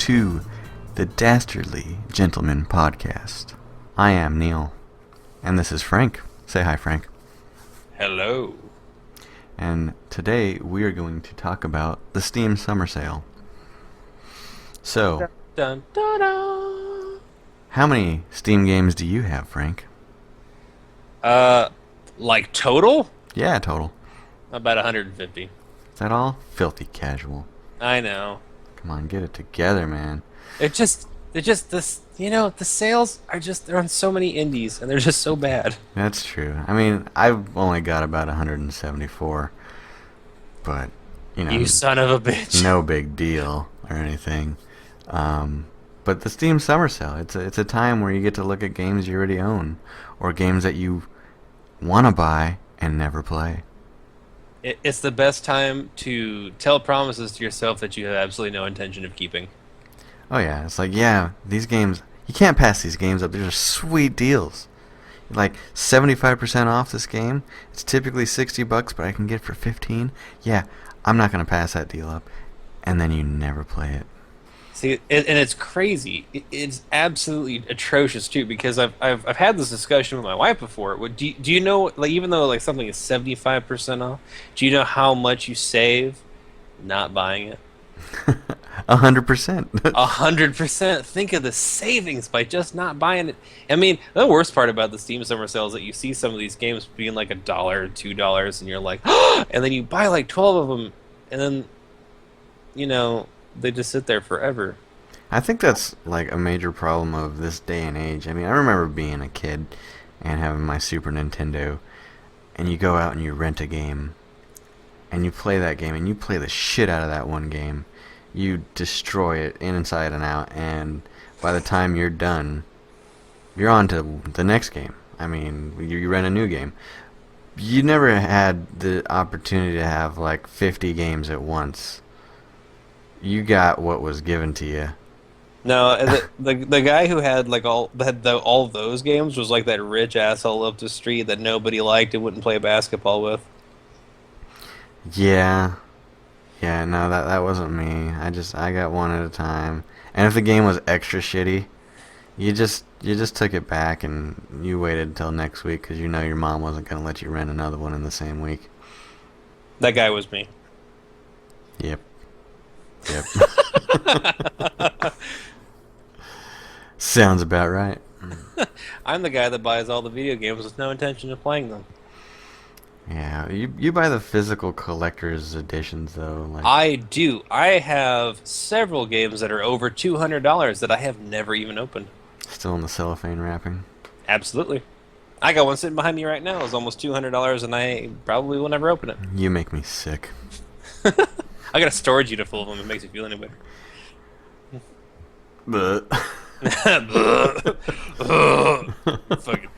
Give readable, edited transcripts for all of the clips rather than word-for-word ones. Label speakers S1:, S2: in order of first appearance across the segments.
S1: to the Dastardly Gentleman Podcast. I am Neil, and this is Frank. Say hi, Frank.
S2: Hello.
S1: And today we are going to talk about the Steam Summer Sale. So,
S2: Dun, dun, dun.
S1: how many Steam games do you have, Frank?
S2: Like total?
S1: Yeah, total.
S2: About 150.
S1: Is that all? Filthy casual.
S2: I know.
S1: Come on, get it together, man.
S2: They're just this. The sales are they're on so many indies, and they're just so bad.
S1: That's true. I mean, I've only got about 174, but,
S2: You son of a bitch.
S1: no big deal or anything. But the Steam Summer Sale, it's a time where you get to look at games you already own, or games that you want to buy and never play.
S2: It's the best time to tell promises to yourself that you have absolutely no intention of keeping.
S1: Oh yeah, it's like, yeah, these games, you can't pass these games up. These are sweet deals. Like 75% off this game. It's typically $60, but I can get it for 15. Yeah, I'm not gonna pass that deal up. And then you never play it.
S2: See, and it's crazy. It's absolutely atrocious too, because I've had this discussion with my wife before. Do you know, like, even though like something is 75% off, do you know how much you save not buying it?
S1: 100%.
S2: 100%. Think of the savings by just not buying it. I mean, the worst part about the Steam Summer Sale is that you see some of these games being like $1, $2, and you're like, and then you buy like 12 of them, and then, they just sit there forever.
S1: I think that's like a major problem of this day and age. I mean, I remember being a kid and having my Super Nintendo, and you go out and you rent a game, and you play that game, and you play the shit out of that one game. You destroy it inside and out, and by the time you're done, you're on to the next game. I mean, you rent a new game. You never had the opportunity to have like 50 games at once. You got what was given to you.
S2: No, the guy who had like all of those games was like that rich asshole up the street that nobody liked and wouldn't play basketball with.
S1: Yeah, no, that wasn't me. I got one at a time. And if the game was extra shitty, you just took it back and you waited until next week because you know your mom wasn't gonna let you rent another one in the same week.
S2: That guy was me.
S1: Yep. Sounds about right.
S2: I'm the guy that buys all the video games with no intention of playing them.
S1: Yeah, you buy the physical collector's editions though. Like,
S2: I do. I have several games that are over $200 that I have never even opened.
S1: still in the cellophane wrapping.
S2: Absolutely. I got one sitting behind me right now. It's almost $200, and I probably will never open it.
S1: You make me sick.
S2: I got a storage unit full of them. It makes you feel any better.
S1: But
S2: Fucking,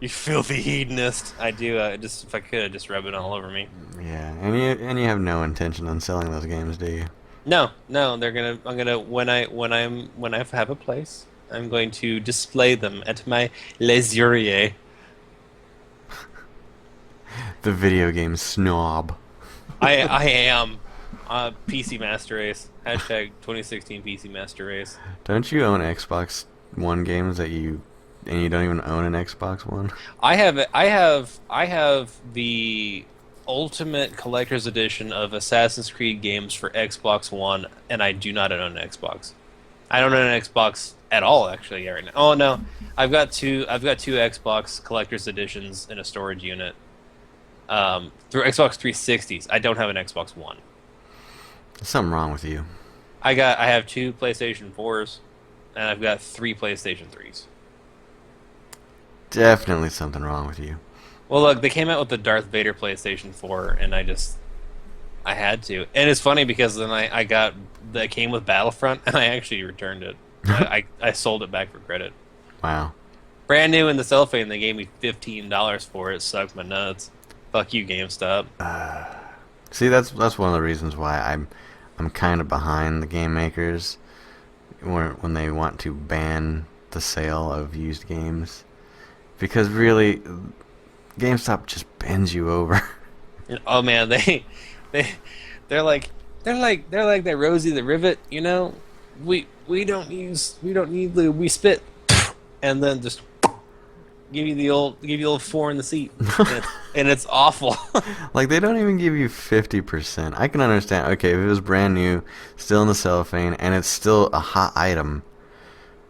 S2: you filthy hedonist. I do. If I could, I'd just rub it all over me.
S1: yeah, and you have no intention on selling those games, do you?
S2: No. I'm gonna when I have a place, I'm going to display them at my leisure.
S1: The video game snob.
S2: I am PC Master Race. Hashtag 2016 PC Master Race.
S1: Don't you own Xbox One games and you don't even own an Xbox One?
S2: I have the Ultimate Collector's Edition of Assassin's Creed games for Xbox One, and I do not own an Xbox. I don't own an Xbox at all, actually, right now. Oh no, I've got two Xbox Collector's Editions in a storage unit. Through Xbox 360s. I don't have an Xbox One.
S1: There's something wrong with you.
S2: I have 2 PlayStation 4s, and I've got 3 PlayStation 3s.
S1: Definitely something wrong with you.
S2: Well, look, they came out with the Darth Vader PlayStation 4, and I had to. And it's funny because then I got that came with Battlefront, and I actually returned it. I sold it back for credit.
S1: Wow.
S2: Brand new in the cellophane. They gave me $15 for it. Sucked my nuts. Fuck you, GameStop.
S1: See, that's one of the reasons why I'm kind of behind the game makers when they want to ban the sale of used games, because really, GameStop just bends you over.
S2: Oh man, they're like that Rosie the Rivet, you know? we don't need lube. We spit, and then just give you the old four in the seat, and it's awful.
S1: Like they don't even give you 50%. I can understand. Okay, if it was brand new, still in the cellophane, and it's still a hot item,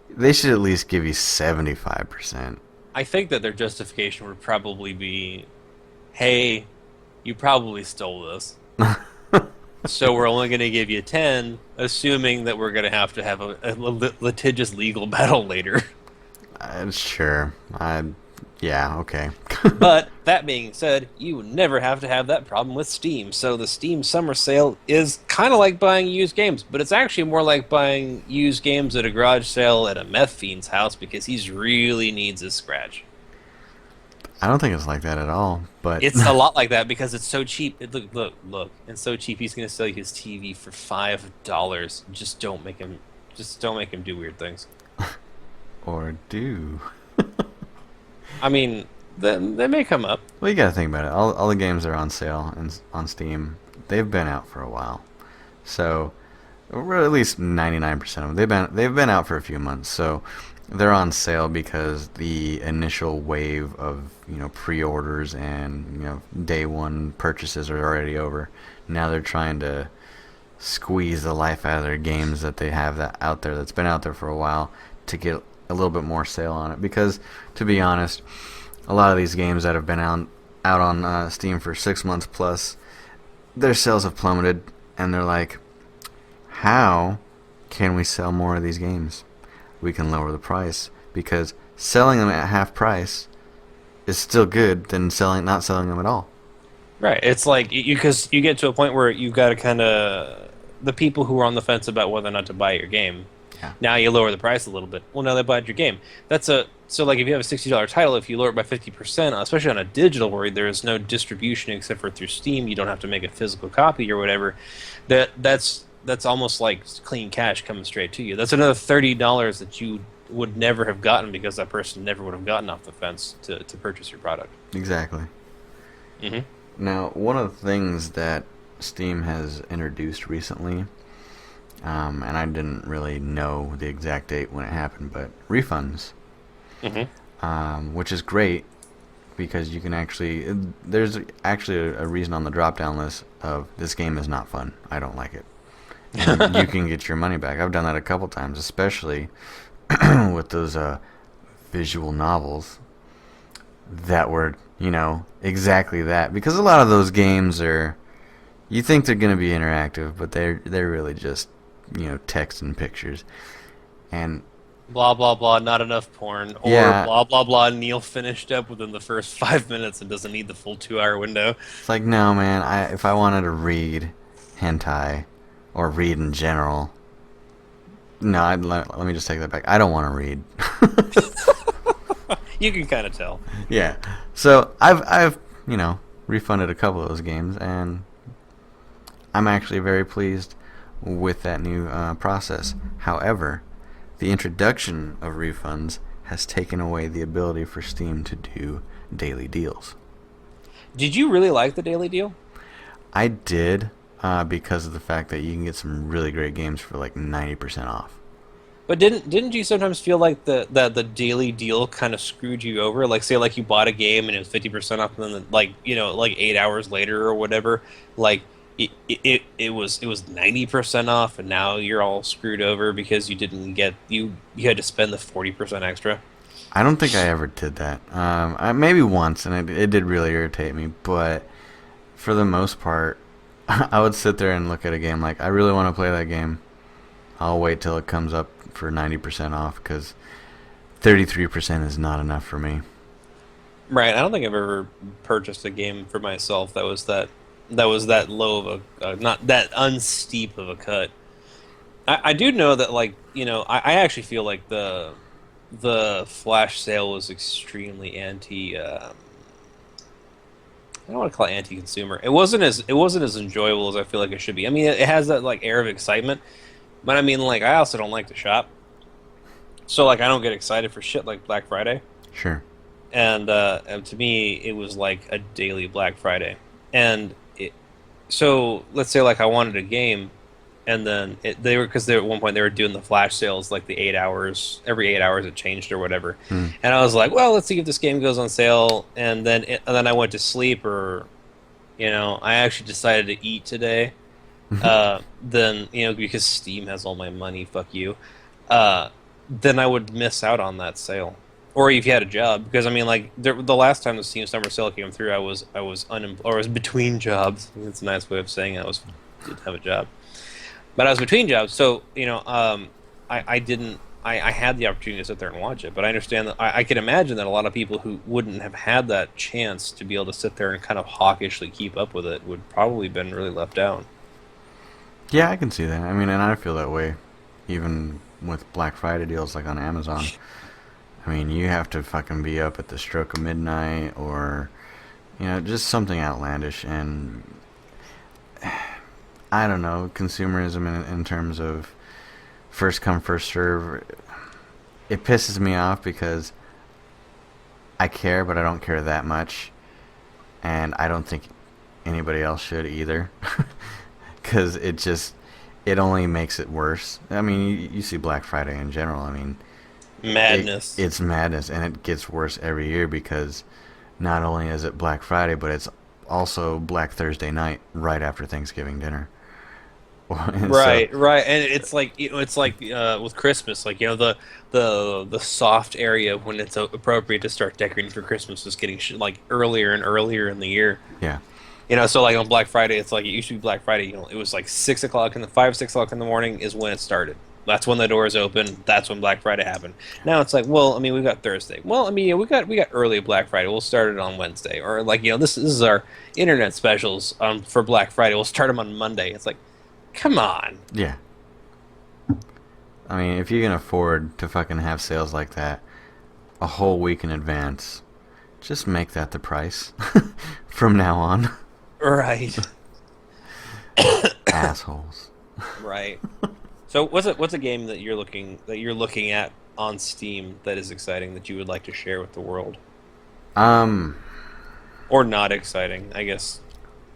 S1: they should at least give you 75%.
S2: I think that their justification would probably be, "Hey, you probably stole this, so we're only going to give you 10, assuming that we're going to have a litigious legal battle later."
S1: Sure. Yeah, okay.
S2: But that being said, you would never have to have that problem with Steam. So the Steam Summer Sale is kind of like buying used games, but it's actually more like buying used games at a garage sale at a meth fiend's house because he really needs his scratch.
S1: I don't think it's like that at all, but
S2: It's a lot like that because it's so cheap. Look! It's so cheap. He's going to sell you his TV for $5. Just don't make him do weird things.
S1: or do.
S2: I mean, they may come up.
S1: Well, you gotta think about it. All the games that are on sale and on Steam, they've been out for a while. So, or at least 99% of them. They've been out for a few months. So, they're on sale because the initial wave of pre-orders and day one purchases are already over. Now they're trying to squeeze the life out of their games that they have that out there that's been out there for a while to get a little bit more sale on it. Because to be honest, a lot of these games that have been out on Steam for 6 months plus, their sales have plummeted, and they're like, how can we sell more of these games? We can lower the price, because selling them at half price is still good than not selling them at all.
S2: Right. It's like because you get to a point where you've got to kind of the people who are on the fence about whether or not to buy your game.
S1: Yeah.
S2: Now you lower the price a little bit. Well, now they bought your game. So like if you have a $60 title, if you lower it by 50%, especially on a digital where there is no distribution except for through Steam, you don't have to make a physical copy or whatever. That's almost like clean cash coming straight to you. That's another $30 that you would never have gotten because that person never would have gotten off the fence to purchase your product.
S1: Exactly.
S2: Mm-hmm.
S1: Now, one of the things that Steam has introduced recently, and I didn't really know the exact date when it happened, but refunds, which is great because you can there's actually a reason on the drop-down list of this game is not fun. I don't like it. And you can get your money back. I've done that a couple times, especially with those visual novels that were, exactly that. Because a lot of those games you think they're going to be interactive, but they're really just, text and pictures. And
S2: Blah blah blah, not enough porn, or
S1: yeah,
S2: blah blah blah. Neil finished up within the first 5 minutes and doesn't need the full 2 hour window.
S1: it's like, no, man. If I wanted to read hentai or read in general, no, let me just take that back. I don't want to read.
S2: You can kind of tell.
S1: Yeah. So I've refunded a couple of those games, and I'm actually very pleased with that new process. However, the introduction of refunds has taken away the ability for Steam to do daily deals.
S2: Did you really like the daily deal?
S1: I did, because of the fact that you can get some really great games for like 90% off.
S2: But didn't you sometimes feel like the daily deal kind of screwed you over? Like say like you bought a game and it was 50% off, and then like 8 hours later or whatever, like it was 90% off, and now you're all screwed over because you didn't get you had to spend the 40% extra.
S1: I don't think I ever did that. Maybe once, and it did really irritate me. But for the most part, I would sit there and look at a game like, I really want to play that game. I'll wait till it comes up for 90% off, because 33% is not enough for me.
S2: Right. I don't think I've ever purchased a game for myself that was that low of a not that unsteep of a cut. I do know that I actually feel like the flash sale was extremely anti. I don't want to call it anti-consumer. It wasn't as enjoyable as I feel like it should be. I mean, it has that like air of excitement, but I mean, like I also don't like to shop, so like I don't get excited for shit like Black Friday.
S1: Sure.
S2: And to me, it was like a daily Black Friday. And so let's say like I wanted a game, and then they were because they at one point they were doing the flash sales like the 8 hours every 8 hours it changed or whatever,
S1: Hmm.
S2: and I was like, well, let's see if this game goes on sale, and then I went to sleep or I actually decided to eat today. Then because Steam has all my money, fuck you. Uh, then I would miss out on that sale. Or if you had a job, because I mean, like the last time the Steam Summer Sale came through, I was unemployed, or I was between jobs. That's a nice way of saying didn't have a job, but I was between jobs. So I didn't. I had the opportunity to sit there and watch it, but I understand that I can imagine that a lot of people who wouldn't have had that chance to be able to sit there and kind of hawkishly keep up with it would probably been really left out.
S1: Yeah, I can see that. I mean, and I feel that way, even with Black Friday deals like on Amazon. I mean, you have to fucking be up at the stroke of midnight, or just something outlandish. And I don't know, consumerism in terms of first come first serve. It pisses me off because I care, but I don't care that much, and I don't think anybody else should either. Because it only makes it worse. I mean, you see Black Friday in general. I mean,
S2: Madness.
S1: it's madness, and it gets worse every year because not only is it Black Friday, but it's also Black Thursday night right after Thanksgiving dinner. And so,
S2: Right, right, and it's like it's like with Christmas, like the soft area when it's appropriate to start decorating for Christmas is getting like earlier and earlier in the year.
S1: yeah,
S2: So like on Black Friday, it's like it used to be Black Friday. It was like 6 o'clock in the 6 o'clock in the morning is when it started. That's when the doors open. That's when Black Friday happened. Now it's like, well, I mean, we've got Thursday. Well, I mean, yeah, we got early Black Friday. We'll start it on Wednesday, or like this is our internet specials for Black Friday. We'll start them on Monday. It's like, come on.
S1: yeah. I mean, if you can afford to fucking have sales like that a whole week in advance, just make that the price from now on.
S2: Right.
S1: Assholes.
S2: Right. So what's a game that you're looking at on Steam that is exciting that you would like to share with the world?
S1: Um,
S2: Or not exciting, I guess.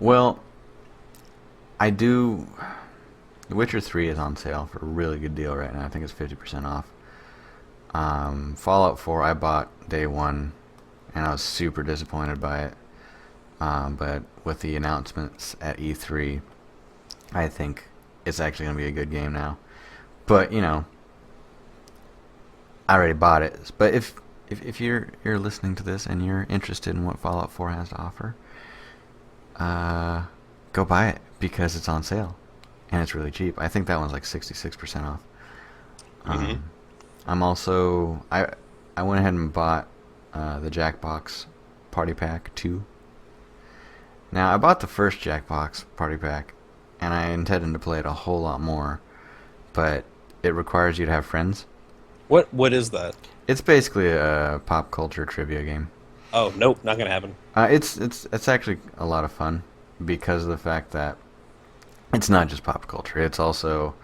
S1: well, I do. The Witcher 3 is on sale for a really good deal right now. I think it's 50% off. Fallout 4 I bought day one, and I was super disappointed by it. But with the announcements at E3, I think it's actually going to be a good game now. But, I already bought it. But if you're listening to this and you're interested in what Fallout 4 has to offer, go buy it because it's on sale. And it's really cheap. I think that one's like 66% off.
S2: Hmm.
S1: I'm also I went ahead and bought the Jackbox Party Pack 2. Now I bought the first Jackbox Party Pack, and I intended to play it a whole lot more, but it requires you to have friends.
S2: What is that?
S1: It's basically a pop culture trivia game.
S2: Oh, nope, not gonna happen.
S1: It's actually a lot of fun because of the fact that it's not just pop culture. It's also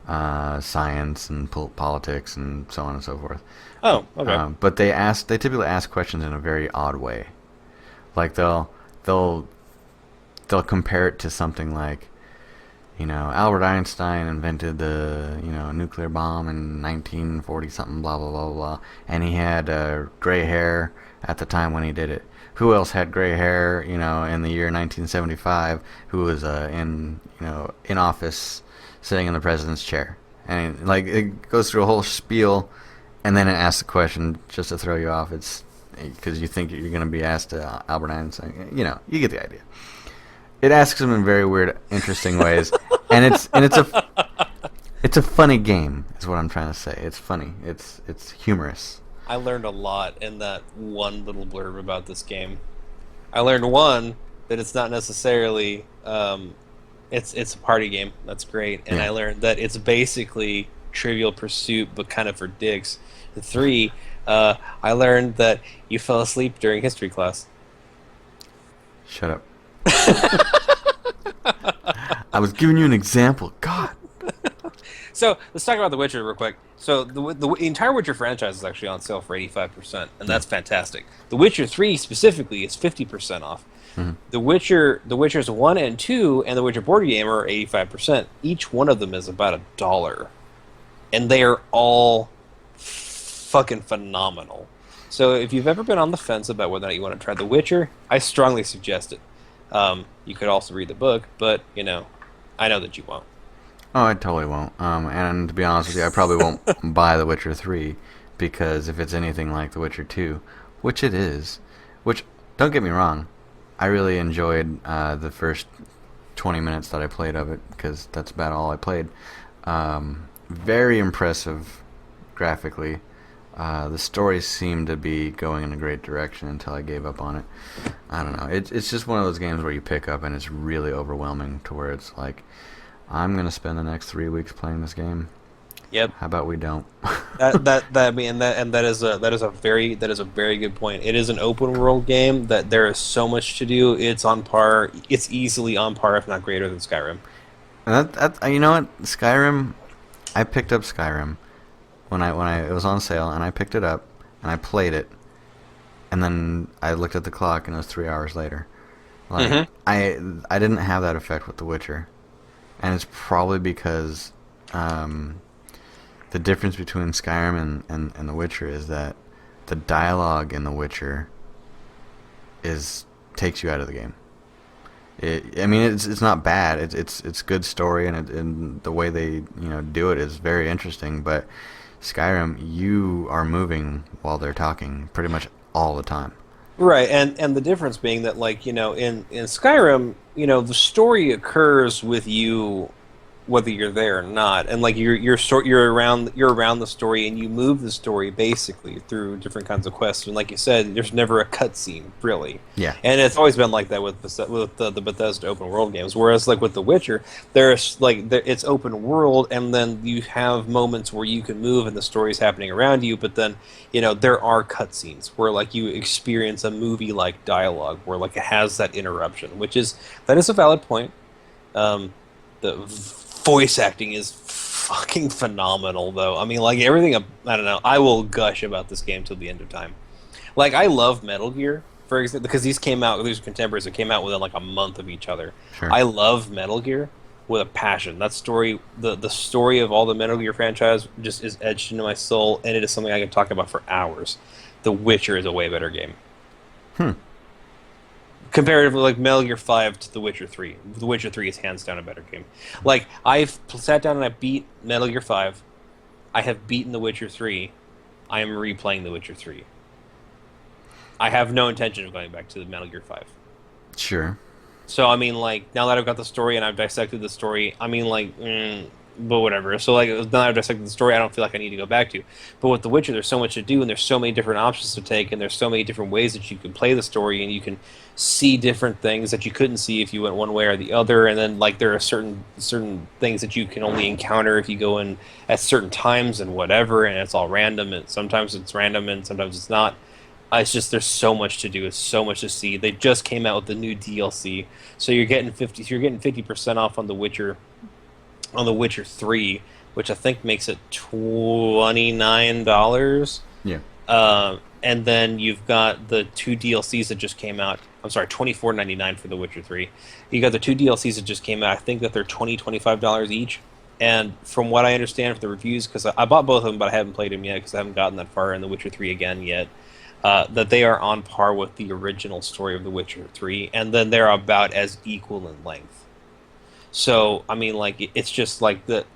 S1: science and politics and so on and so forth.
S2: Oh, okay.
S1: But they typically ask questions in a very odd way. Like they'll compare it to something like, Albert Einstein invented the nuclear bomb in 1940 something, blah blah blah blah, and he had gray hair at the time when he did it. Who else had gray hair, in the year 1975? Who was in office, sitting in the president's chair? And like it goes through a whole spiel, and then it asks a question just to throw you off. It's because you think you're going to be asked Albert Einstein. You get the idea. It asks them in very weird, interesting ways, and it's a funny game. Is what I'm trying to say. It's funny. It's humorous.
S2: I learned a lot in that one little blurb about this game. I learned one that it's not necessarily it's a party game. That's great. And
S1: Yeah.
S2: I learned that it's basically Trivial Pursuit but kind of for dicks. And three, I learned that you fell asleep during history class.
S1: Shut up. I was giving you an example. God.
S2: So let's talk about The Witcher real quick. So the entire Witcher franchise is actually on sale for 85%, and
S1: Yeah.
S2: that's fantastic. The Witcher 3 specifically is 50% off.
S1: Mhm.
S2: The Witcher's 1 and 2, and The Witcher Board Game are 85%. Each one of them is about $1, and they are all fucking phenomenal. So if you've ever been on the fence about whether or not you want to try The Witcher, I strongly suggest it. You could also read the book, but I know that you won't.
S1: Oh, I totally won't. And to be honest with you, I probably won't buy The Witcher 3 because if it's anything like The Witcher 2, which it is, which, don't get me wrong, I really enjoyed the first 20 minutes that I played of it because that's about all I played. Very impressive graphically. The story seemed to be going in a great direction until I gave up on it. I don't know. It's just one of those games where you pick up and it's really overwhelming to where it's like, I'm gonna spend the next 3 weeks playing this game.
S2: Yep.
S1: How about we don't?
S2: That is a very good point. It is an open world game that there is so much to do. It's on par. It's easily on par, if not greater, than Skyrim.
S1: And you know what? Skyrim. I picked up Skyrim when it was on sale, and I picked it up and I played it, and then I looked at the clock and it was 3 hours later. Like I didn't have that effect with The Witcher, and it's probably because the difference between Skyrim and The Witcher is that the dialogue in The Witcher takes you out of the game. I mean, it's not bad. It's good story, and the way they do it is very interesting. But Skyrim, you are moving while they're talking pretty much all the time.
S2: Right, and the difference being that, like, in Skyrim, the story occurs with you whether you're there or not, and like you're around the story, and you move the story basically through different kinds of quests. And like you said, there's never a cutscene really.
S1: Yeah.
S2: And it's always been like that with the Bethesda open world games. Whereas like with The Witcher, it's open world, and then you have moments where you can move and the story's happening around you. But then there are cutscenes where like you experience a movie like dialogue where like it has that interruption, that is a valid point. The voice acting is fucking phenomenal, though. I mean, like everything. I don't know. I will gush about this game till the end of time. Like I love Metal Gear, for example, because these are contemporaries that came out within like a month of each other.
S1: Sure.
S2: I love Metal Gear with a passion. That story, the story of all the Metal Gear franchise, just is etched into my soul, and it is something I can talk about for hours. The Witcher is a way better game. Comparatively, like Metal Gear 5 to The Witcher 3. The Witcher 3 is hands down a better game. Like, I've sat down and I beat Metal Gear 5. I have beaten The Witcher 3. I am replaying The Witcher 3. I have no intention of going back to the Metal Gear 5.
S1: Sure.
S2: So, I mean, like, now that I've got the story and I've dissected the story, I mean, like, but whatever. So, like, now that I've dissected the story, I don't feel like I need to go back to. But with The Witcher, there's so much to do, and there's so many different options to take, and there's so many different ways that you can play the story, and you can see different things that you couldn't see if you went one way or the other. And then, like, there are certain things that you can only encounter if you go in at certain times and whatever, and it's all random, and sometimes it's random and sometimes it's not. It's just there's so much to do. It's so much to see. They just came out with the new DLC, so you're getting 50% off on The Witcher 3, which I think makes it $29.
S1: Yeah.
S2: And then you've got the two DLCs that just came out. I'm sorry, $24.99 for The Witcher 3. You got the two DLCs that just came out. I think that they're $25 each. And from what I understand from the reviews, because I bought both of them, but I haven't played them yet because I haven't gotten that far in The Witcher 3 again yet, that they are on par with the original story of The Witcher 3, and then they're about as equal in length. So, I mean, like, it's just like the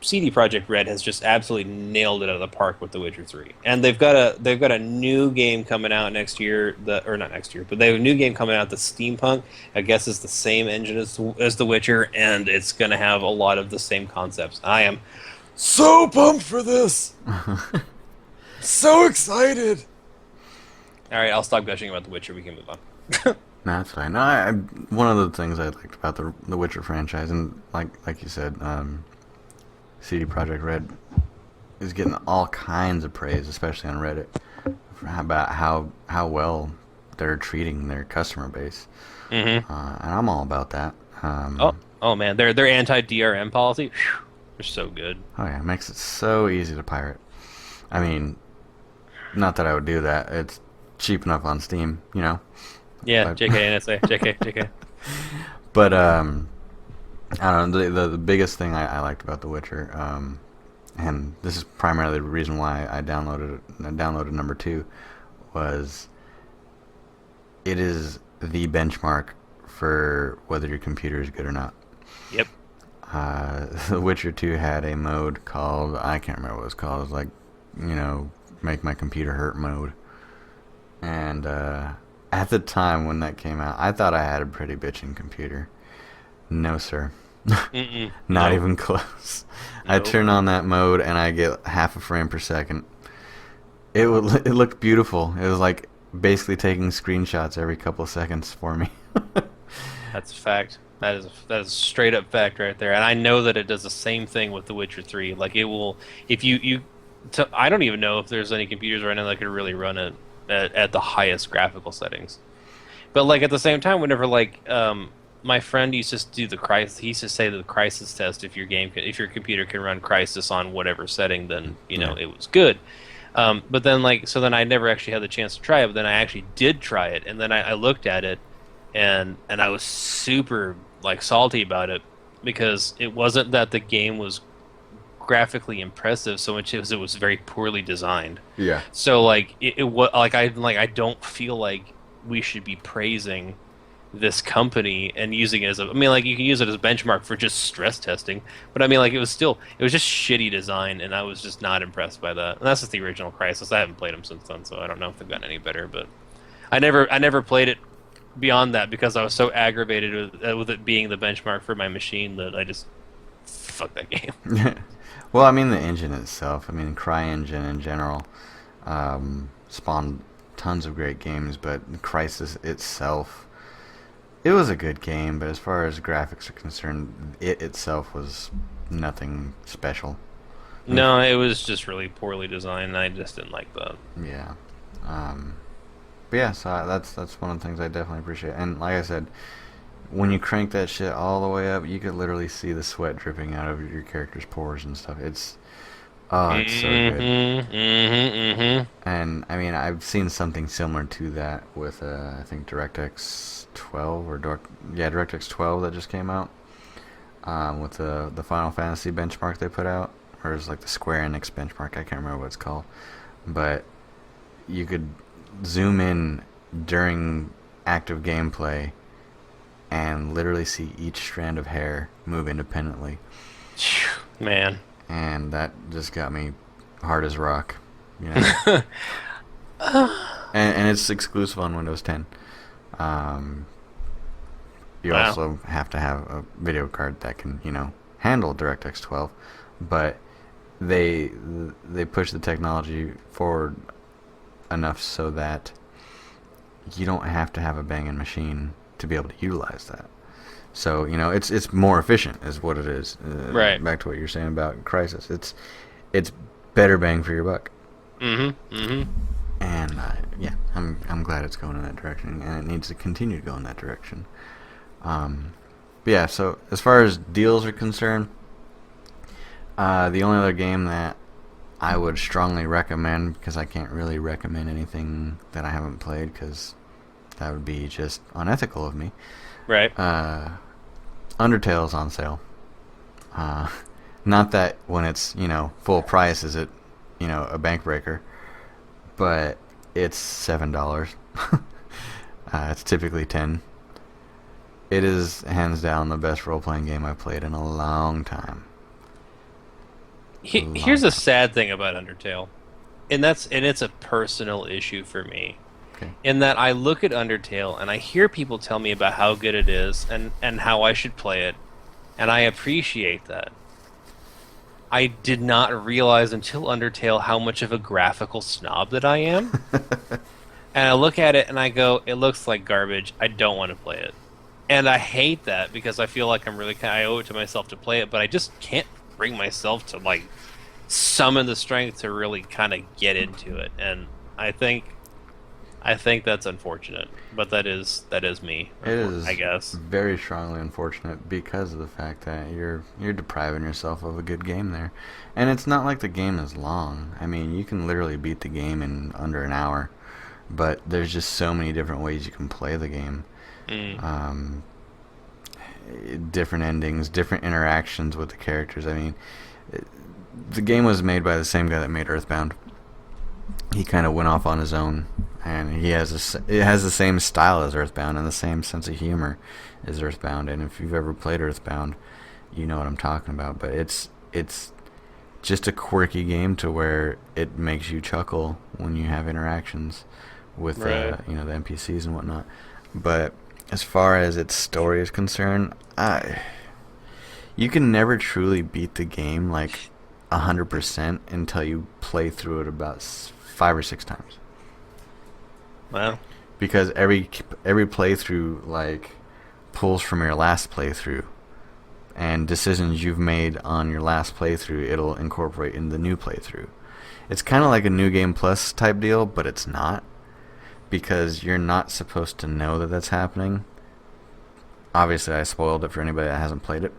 S2: CD Projekt Red has just absolutely nailed it out of the park with The Witcher 3. And they've got a new game coming out next year, or not next year, but they have a new game coming out, the Steampunk. I guess is the same engine as The Witcher, and it's going to have a lot of the same concepts. I am so pumped for this. So excited. All right, I'll stop gushing about The Witcher. We can move on.
S1: No, that's fine. No, one of the things I liked about the Witcher franchise, and like you said, CD Projekt Red is getting all kinds of praise, especially on Reddit, about how well they're treating their customer base, and I'm all about that.
S2: Oh man, their anti-DRM policy. Whew. They're so good.
S1: Oh yeah, it makes it so easy to pirate. I mean, not that I would do that. It's cheap enough on Steam, you know.
S2: Yeah,
S1: But
S2: JK, NSA, JK, JK.
S1: but I don't know. The biggest thing I liked about The Witcher, and this is primarily the reason why I downloaded number two, was it is the benchmark for whether your computer is good or not.
S2: Yep.
S1: The Witcher 2 had a mode called, I can't remember what it was called. It was like, make my computer hurt mode. And at the time when that came out, I thought I had a pretty bitchin' computer. No, sir.
S2: Mm-mm.
S1: Not
S2: Nope.
S1: even close. I
S2: Nope.
S1: turn on that mode and I get half a frame per second. It looked beautiful. It was like basically taking screenshots every couple of seconds for me.
S2: That's a fact. That is a straight up fact right there. And I know that it does the same thing with The Witcher 3. Like it will, if I don't even know if there's any computers right now that could really run it at the highest graphical settings. But like at the same time, whenever my friend used to do the crisis, he used to say that the crisis test, if if your computer can run Crisis on whatever setting, then
S1: Yeah.
S2: it was good. But then so then I never actually had the chance to try it. But then I actually did try it, and then I looked at it, and I was super salty about it because it wasn't that the game was graphically impressive so much as it was very poorly designed.
S1: Yeah.
S2: So it was I don't feel like we should be praising this company and using it as I mean you can use it as a benchmark for just stress testing, but I mean it was just shitty design, and I was just not impressed by that. And that's just the original Crisis. I haven't played them since then, so I don't know if they've gotten any better, but I never played it beyond that because I was so aggravated with it being the benchmark for my machine that I just fuck that game.
S1: Well, I mean the engine itself. I mean CryEngine in general spawned tons of great games, but Crisis itself, it was a good game. But as far as graphics are concerned, it itself was nothing special.
S2: No, it was just really poorly designed, and I just didn't like that.
S1: Yeah. But yeah, so that's one of the things I definitely appreciate. And like I said, when you crank that shit all the way up, you could literally see the sweat dripping out of your character's pores and stuff. It's so good. And I mean, I've seen something similar to that with I think DirectX 12 DirectX 12 that just came out with the Final Fantasy benchmark they put out, or it's like the Square Enix benchmark. I can't remember what it's called, but you could zoom in during active gameplay and literally see each strand of hair move independently.
S2: Man.
S1: And that just got me hard as rock, you know. and it's exclusive on Windows 10. You
S2: Wow.
S1: also have to have a video card that can, handle DirectX 12, but they push the technology forward enough so that you don't have to have a banging machine to be able to utilize that. So it's more efficient, is what it is.
S2: Right.
S1: Back to what you're saying about Crisis, it's better bang for your buck. And yeah, I'm glad it's going in that direction, and it needs to continue to go in that direction. But yeah, so as far as deals are concerned, the only other game that I would strongly recommend, because I can't really recommend anything that I haven't played, because that would be just unethical of me.
S2: Right.
S1: Undertale's on sale. Not that when it's full price is it a bank breaker, but it's $7. It's typically 10. It is hands down the best role playing game I've played in a long time.
S2: Here's a sad thing about Undertale, and it's a personal issue for me.
S1: Okay.
S2: In that I look at Undertale and I hear people tell me about how good it is and how I should play it, and I appreciate that. I did not realize until Undertale how much of a graphical snob that I am. And I look at it and I go, it looks like garbage. I don't want to play it. And I hate that because I feel like I owe it to myself to play it, but I just can't bring myself to summon the strength to really kind of get into it. And I think I think that's unfortunate, but that is me,
S1: It
S2: I
S1: is
S2: guess.
S1: very strongly unfortunate because of the fact that you're depriving yourself of a good game there, and it's not like the game is long. I mean, you can literally beat the game in under an hour, but there's just so many different ways you can play the game.
S2: Mm,
S1: Um, Different endings, different interactions with the characters. I mean, the game was made by the same guy that made Earthbound. He kind of went off on his own, and it has the same style as Earthbound and the same sense of humor as Earthbound. And if you've ever played Earthbound, you know what I'm talking about. But it's just a quirky game to where it makes you chuckle when you have interactions with
S2: right.
S1: the NPCs and whatnot. But as far as its story is concerned, you can never truly beat the game like 100% until you play through it about 5 or 6 times.
S2: Well,
S1: Because every playthrough like pulls from your last playthrough, and decisions you've made on your last playthrough it'll incorporate in the new playthrough. It's kind of like a new game plus type deal, but it's not, because you're not supposed to know that that's happening. Obviously, I spoiled it for anybody that hasn't played it.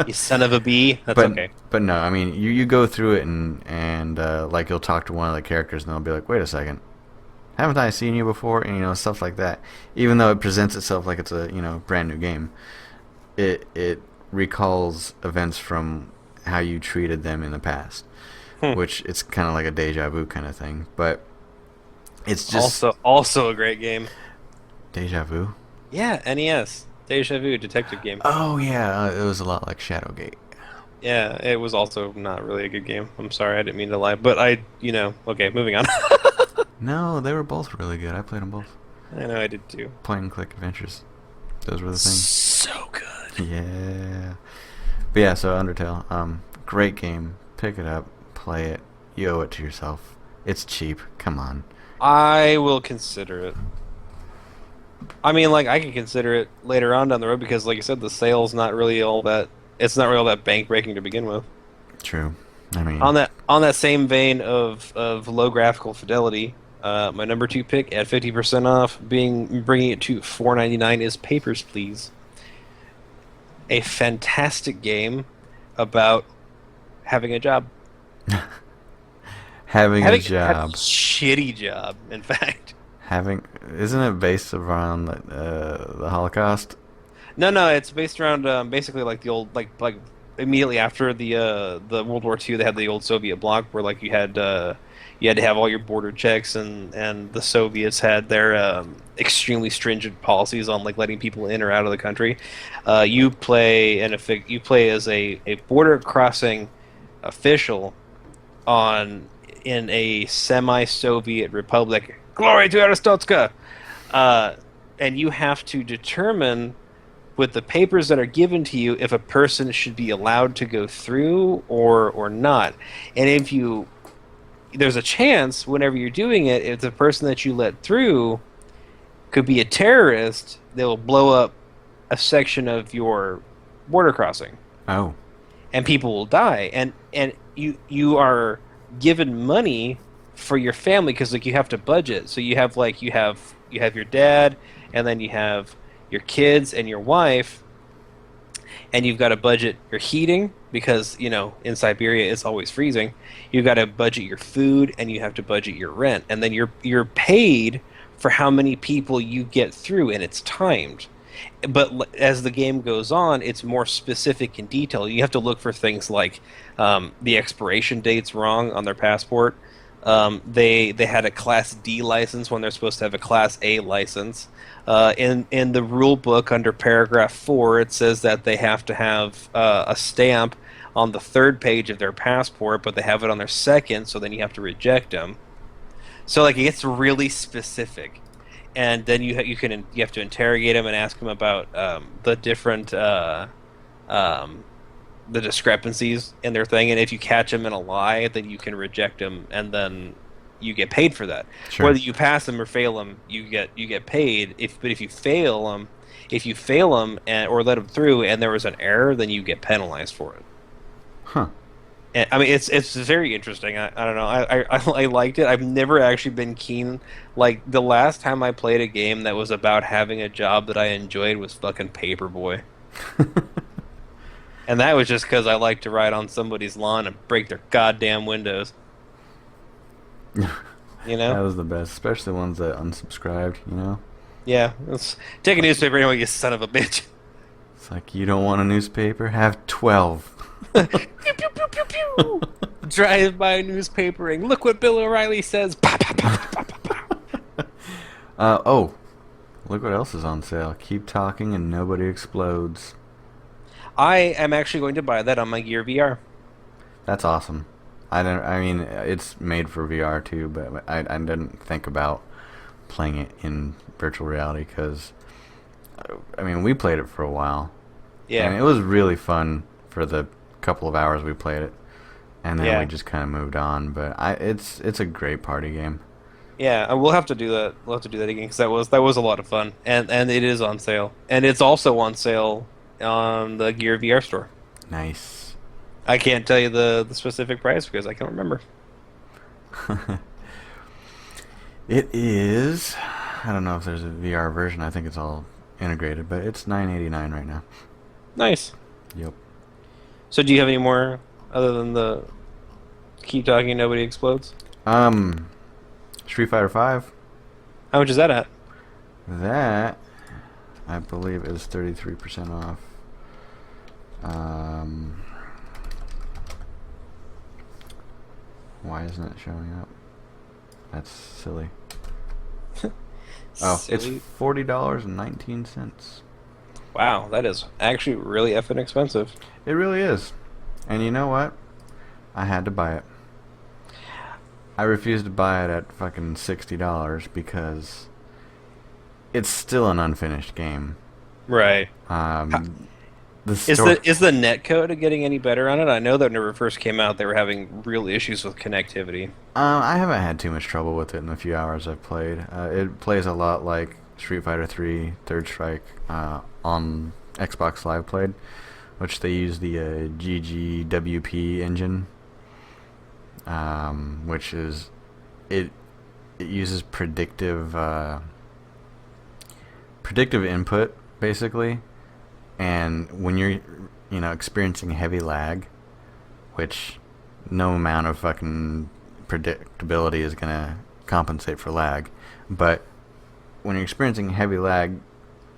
S2: you son of a bee. That's
S1: but
S2: okay.
S1: but no, I mean you go through it and like you'll talk to one of the characters and they'll be like, wait a second, haven't I seen you before? And stuff like that. Even though it presents itself like it's a brand new game, it recalls events from how you treated them in the past,
S2: Hmm.
S1: which it's kind of like a deja vu kind of thing. But it's just
S2: Also a great game.
S1: deja vu.
S2: Yeah, NES. Deja Vu detective game.
S1: Oh yeah, it was a lot like Shadowgate.
S2: Yeah, it was also not really a good game. I'm sorry, I didn't mean to lie, but okay, moving on.
S1: No, they were both really good. I played them both.
S2: I know I did too.
S1: Point and click adventures. Those were the thing.
S2: So good.
S1: Yeah. But yeah, so Undertale, great game. Pick it up, play it. You owe it to yourself. It's cheap. Come on.
S2: I will consider it. I mean, like I can consider it later on down the road because, like you said, the sale's not really all that. It's not really all that bank breaking to begin with.
S1: True. I mean,
S2: On that same vein of low graphical fidelity, my number two pick at 50% off, bringing it to $4.99 is Papers, Please. A fantastic game about having a job.
S1: having a
S2: Having a
S1: job.
S2: shitty job, in fact.
S1: Isn't it based around the Holocaust?
S2: No, it's based around basically like the old like immediately after the World War II, they had the old Soviet bloc where like you had to have all your border checks, and the Soviets had their extremely stringent policies on like letting people in or out of the country. You play as a border crossing official on in a semi-Soviet republic. Glory to Aristotska! And you have to determine with the papers that are given to you if a person should be allowed to go through or not. And there's a chance whenever you're doing it, if the person that you let through could be a terrorist, they will blow up a section of your border crossing,
S1: Oh.
S2: and people will die. And you are given money for your family because like you have to budget. So you have your dad, and then you have your kids and your wife, and you've got to budget your heating because in Siberia it's always freezing. You've got to budget your food, and you have to budget your rent, and then you're paid for how many people you get through, and it's timed. But as the game goes on, it's more specific in detail. You have to look for things like the expiration date's wrong on their passport. They had a Class D license when they're supposed to have a Class A license. In the rule book under paragraph 4, it says that they have to have a stamp on the third page of their passport, but they have it on their second, so then you have to reject them. So like it gets really specific, and then you have to interrogate them and ask them about the different the discrepancies in their thing, and if you catch them in a lie, then you can reject them, and then you get paid for that.
S1: Sure.
S2: Whether you pass them or fail them, you get paid. But if you fail them, or let them through, and there was an error, then you get penalized for it.
S1: Huh.
S2: I mean, it's very interesting. I don't know. I liked it. I've never actually been keen. Like the last time I played a game that was about having a job that I enjoyed was fucking Paperboy, and that was just because I like to ride on somebody's lawn and break their goddamn windows. You
S1: That
S2: know?
S1: was the best, especially ones that unsubscribed, you know?
S2: Yeah. Take a newspaper anyway, you son of a bitch.
S1: It's like, you don't want a newspaper? Have 12.
S2: Pew pew pew pew pew. Drive by newspapering. Look what Bill O'Reilly says. Pa, pa, pa, pa, pa, pa.
S1: Oh, look what else is on sale. Keep talking and nobody explodes.
S2: I am actually going to buy that on my Gear VR.
S1: That's awesome. I mean, it's made for VR too, but I didn't think about playing it in virtual reality because, I mean, we played it for a while, and
S2: Yeah.
S1: it was really fun for the couple of hours we played it, and then we
S2: Yeah.
S1: just kind of moved on. But it's a great party game.
S2: Yeah, and we'll have to do that. We'll have to do that again because that was a lot of fun, and it is on sale, and it's also on sale on the Gear VR store.
S1: Nice.
S2: I can't tell you the specific price because I can't remember.
S1: It is. I don't know if there's a VR version. I think it's all integrated, but it's $9.89 right now.
S2: Nice.
S1: Yep.
S2: So, do you have any more other than the keep talking, nobody explodes?
S1: Um, Street Fighter Five.
S2: How much is that at?
S1: That I believe is 33% off. Why isn't it showing up? That's silly. Oh, it's
S2: Silly.
S1: $40.19.
S2: Wow, that is actually really effing expensive.
S1: It really is. And you know what? I had to buy it. I refused to buy it at fucking $60 because it's still an unfinished game.
S2: Right.
S1: The
S2: Is
S1: story.
S2: the net code getting any better on it? I know that when it first came out, they were having real issues with connectivity.
S1: I haven't had too much trouble with it in the few hours I've played. It plays a lot like Street Fighter 3 Third Strike on Xbox Live played, which they use the GGWP engine, which is it. It uses predictive input basically, and when you're experiencing heavy lag, which no amount of fucking predictability is gonna compensate for lag, but when you're experiencing heavy lag,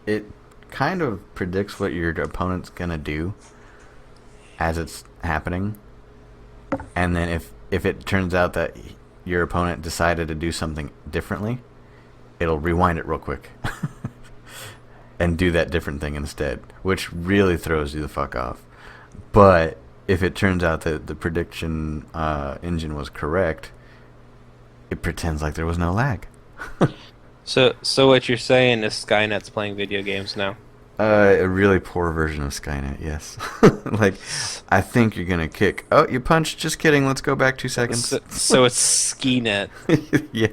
S1: it kind of predicts what your opponent's gonna do as it's happening, and then if it turns out that your opponent decided to do something differently, it'll rewind it real quick and do that different thing instead, which really throws you the fuck off. But if it turns out that the prediction engine was correct, it pretends like there was no lag.
S2: So what you're saying is Skynet's playing video games now.
S1: A really poor version of Skynet, yes. Like, I think you're gonna kick. Oh, you punched. Just kidding. Let's go back 2 seconds.
S2: So it's Skinet.
S1: Yeah.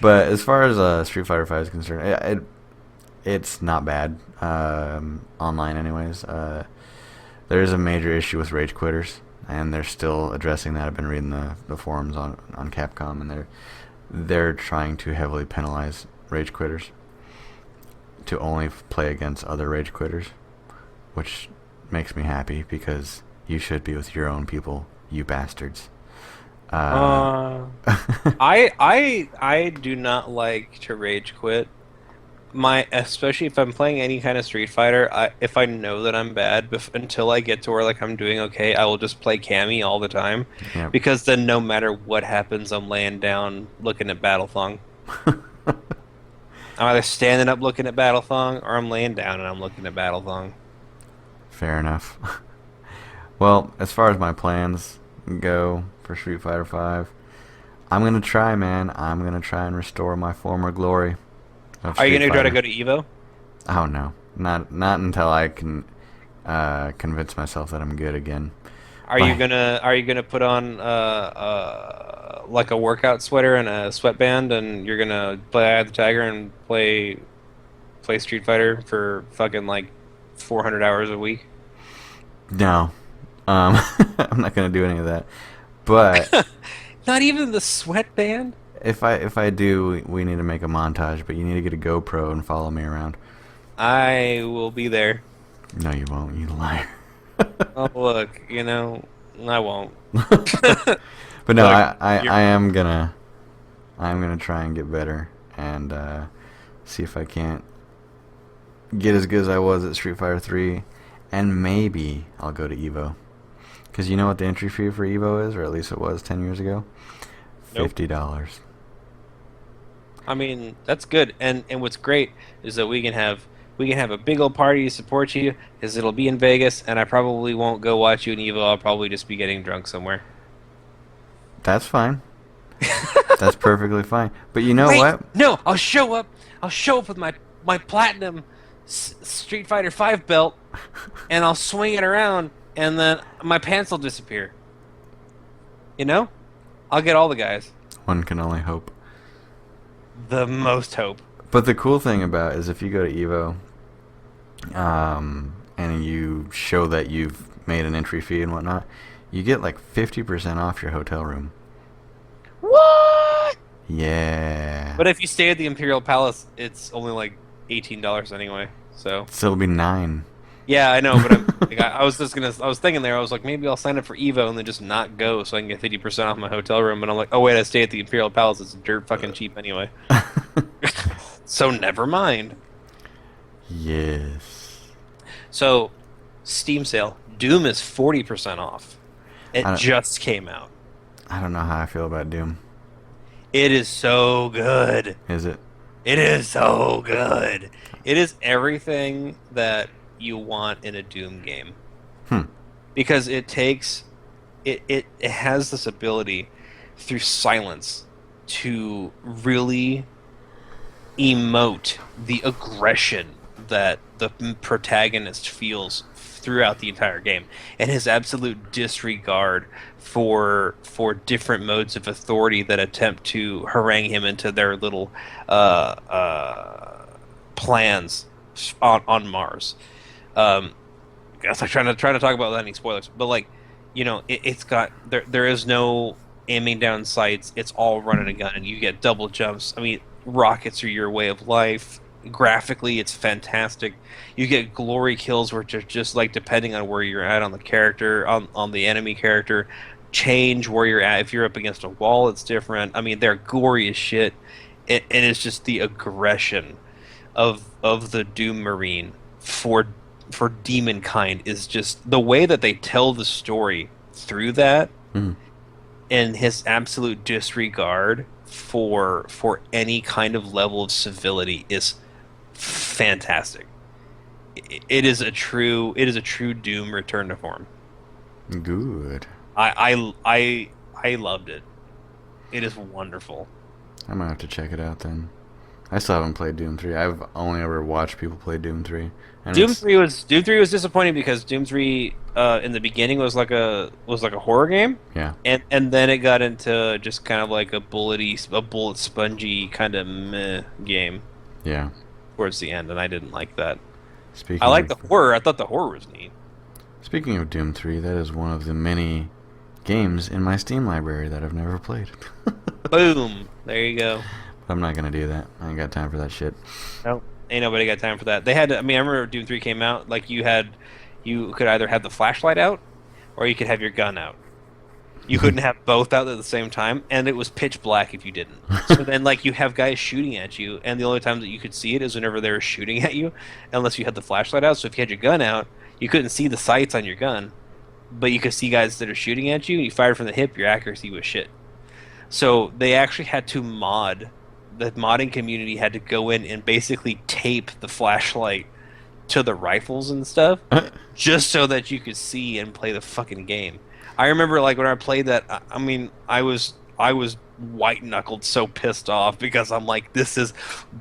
S1: But as far as Street Fighter Five is concerned, it's not bad. Online, anyways. There is a major issue with rage quitters, and they're still addressing that. I've been reading the forums on Capcom, and they're trying to heavily penalize rage quitters to only play against other rage quitters, which makes me happy because you should be with your own people, you bastards.
S2: Uh, I do not like to rage quit. Especially if I'm playing any kind of Street Fighter, if I know that I'm bad, until I get to where like I'm doing okay, I will just play Cammy all the time,
S1: Yeah.
S2: because then no matter what happens, I'm laying down looking at Battlethong. I'm either standing up looking at Battlethong, or I'm laying down and I'm looking at Battlethong.
S1: Fair enough. Well, as far as my plans go for Street Fighter Five, I'm gonna try, man. I'm gonna try and restore my former glory of
S2: Are you
S1: Street
S2: gonna try to
S1: Fighter.
S2: go to Evo?
S1: Oh no, not until I can convince myself that I'm good again. Bye.
S2: Are you gonna put on like a workout sweater and a sweatband, and you're gonna play Eye of the Tiger and play Street Fighter for fucking like 400 hours a week?
S1: No, Um, I'm not gonna do any of that. But
S2: Not even the sweatband?
S1: if I do, we need to make a montage. But you need to get a GoPro and follow me around.
S2: I will be there.
S1: No, you won't. You liar.
S2: Oh, look, I won't.
S1: But no,
S2: Look,
S1: I
S2: you're,
S1: am gonna try and get better and see if I can't get as good as I was at Street Fighter 3, and maybe I'll go to Evo. Because you know what the entry fee for Evo is, or at least it was 10 years ago?
S2: nope.
S1: $50.
S2: I mean, that's good. And what's great is that we can have a big old party to support you because it'll be in Vegas, and I probably won't go watch you in Evo. I'll probably just be getting drunk somewhere.
S1: That's fine. That's perfectly fine. But you know
S2: Wait,
S1: what?
S2: no, I'll show up. I'll show up with my platinum Street Fighter 5 belt, and I'll swing it around, and then my pants will disappear. You know? I'll get all the guys.
S1: One can only hope.
S2: The most hope.
S1: But the cool thing about it is if you go to Evo, and you show that you've made an entry fee and whatnot, you get like 50% off your hotel room.
S2: What?
S1: Yeah.
S2: But if you stay at the Imperial Palace, it's only like $18 anyway. So
S1: So it'll be 9.
S2: yeah, I know. But I was thinking there. I was like, maybe I'll sign up for Evo and then just not go, so I can get 50% off my hotel room. And I'm like, oh wait, I stay at the Imperial Palace. It's dirt fucking cheap anyway. So never mind.
S1: Yes.
S2: So Steam sale, Doom is 40% off. It just came out.
S1: I don't know how I feel about Doom.
S2: It is so good.
S1: Is it?
S2: It is so good. It is everything that you want in a Doom game. Because it has this ability through silence to really emote the aggression that the protagonist feels throughout the entire game, and his absolute disregard for different modes of authority that attempt to harangue him into their little plans on Mars. Guess I'm trying to talk about without any spoilers, but like, it's got there is no aiming down sights. It's all running a gun, and you get double jumps. I mean, rockets are your way of life. Graphically, it's fantastic. You get glory kills, which are just like depending on where you're at on the character, on the enemy character, change where you're at. If you're up against a wall, it's different. I mean, they're gory as shit, and it's just the aggression of the Doom Marine for demon kind is just the way that they tell the story through that, and his absolute disregard for any kind of level of civility is fantastic. It is a true Doom return to form.
S1: Good.
S2: I loved it. It is wonderful.
S1: I might have to check it out then. I still haven't played Doom 3. I've only ever watched people play Doom 3. And
S2: Doom 3 was disappointing because Doom 3 in the beginning was like a horror game.
S1: Yeah.
S2: And then it got into just kind of like a bullet spongy kind of meh game.
S1: Yeah.
S2: Towards the end, and I didn't like that.
S1: Speaking
S2: I liked
S1: of,
S2: the horror. I thought the horror was neat.
S1: Speaking of Doom 3, that is one of the many games in my Steam library that I've never played.
S2: Boom. There you go.
S1: I'm not gonna do that. I ain't got time for that shit.
S2: Nope. Ain't nobody got time for that. They had to, I mean, I remember Doom 3 came out, like you could either have the flashlight out or you could have your gun out. You couldn't have both out at the same time, and it was pitch black if you didn't. So then, like, you have guys shooting at you, and the only time that you could see it is whenever they were shooting at you, unless you had the flashlight out. So if you had your gun out, you couldn't see the sights on your gun, but you could see guys that are shooting at you. You fired from the hip, your accuracy was shit. So they actually had to the modding community had to go in and basically tape the flashlight to the rifles and stuff, just so that you could see and play the fucking game. I remember, like, when I played that, I mean, I was white-knuckled so pissed off because I'm like, this is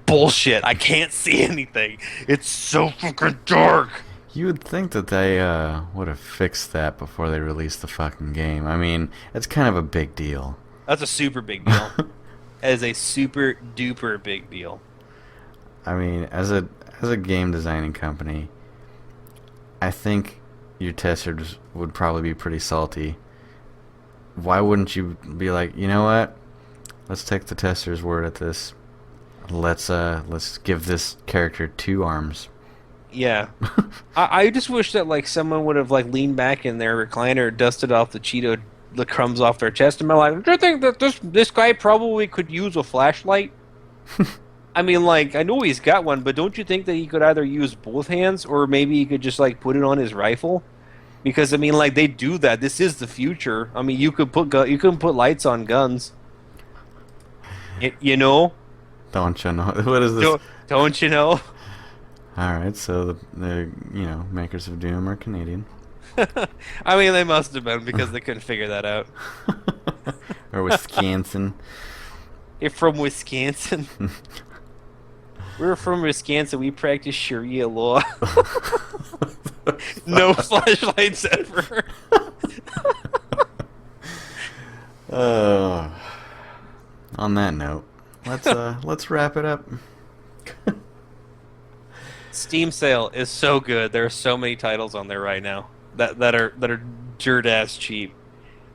S2: bullshit. I can't see anything. It's so fucking dark.
S1: You would think that they would have fixed that before they released the fucking game. I mean, it's kind of a big deal.
S2: That's a super big deal. That is a super duper big deal.
S1: I mean, as a game designing company, I think your testers would probably be pretty salty. Why wouldn't you be like, you know what? Let's take the tester's word at this. Let's give this character 2 arms.
S2: Yeah. I just wish that like someone would have like leaned back in their recliner, dusted off the crumbs off their chest, and been like, "Do you think that this guy probably could use a flashlight?" I mean, like, I know he's got one, but don't you think that he could either use both hands or maybe he could just like put it on his rifle? Because I mean, like they do that. This is the future. I mean, you can put lights on guns. You know?
S1: Don't you know? What is this?
S2: Don't you know?
S1: Alright, so the makers of Doom are Canadian.
S2: I mean, they must have been because they couldn't figure that out.
S1: Or Wisconsin.
S2: You're from Wisconsin. We're from Wisconsin. We practice Sharia law. No flashlights ever.
S1: On that note, let's wrap it up.
S2: Steam sale is so good. There are so many titles on there right now that are dirt ass cheap.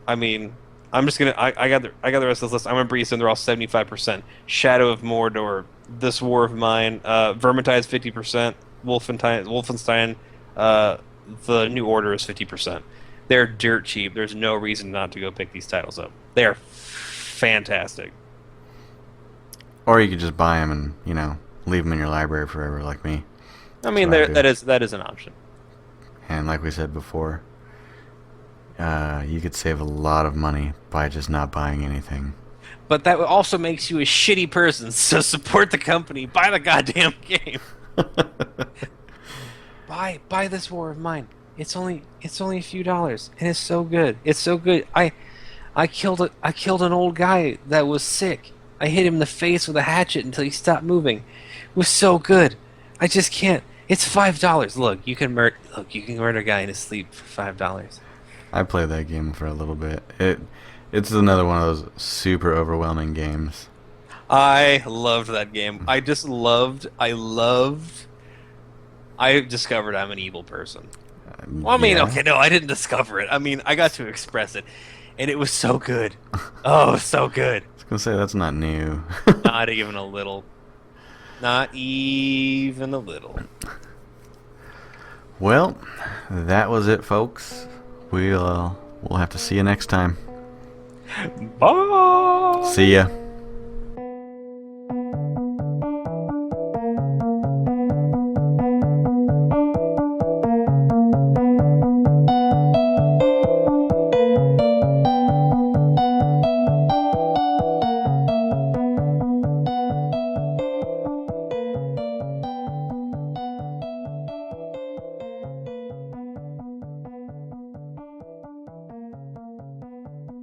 S2: I mean, I'm just gonna. I got the rest of this list. I'm gonna breeze in. They're all 75%. Shadow of Mordor, This War of Mine, Vermintide is 50%. Wolfenstein, The New Order is 50%. They're dirt cheap. There's no reason not to go pick these titles up. They are fantastic.
S1: Or you could just buy them and leave them in your library forever, like me.
S2: I mean,
S1: That's what I do.
S2: that is an option.
S1: And like we said before, you could save a lot of money by just not buying anything.
S2: But that also makes you a shitty person. So support the company. Buy the goddamn game. Buy This War of Mine. It's only a few dollars, and it's so good. It's so good. I killed an old guy that was sick. I hit him in the face with a hatchet until he stopped moving. It was so good. I just can't. It's $5. Look, you can murder a guy in his sleep for $5.
S1: I played that game for a little bit. It's another one of those super overwhelming games.
S2: I loved that game. I discovered I'm an evil person. Well, I mean,
S1: Yeah.
S2: okay, no, I didn't discover it. I mean, I got to express it, and it was so good. Oh, so good.
S1: I was gonna say that's not new.
S2: Not even a little. Not even a little.
S1: Well, that was it, folks. We'll have to see you next time.
S2: Bye.
S1: See ya.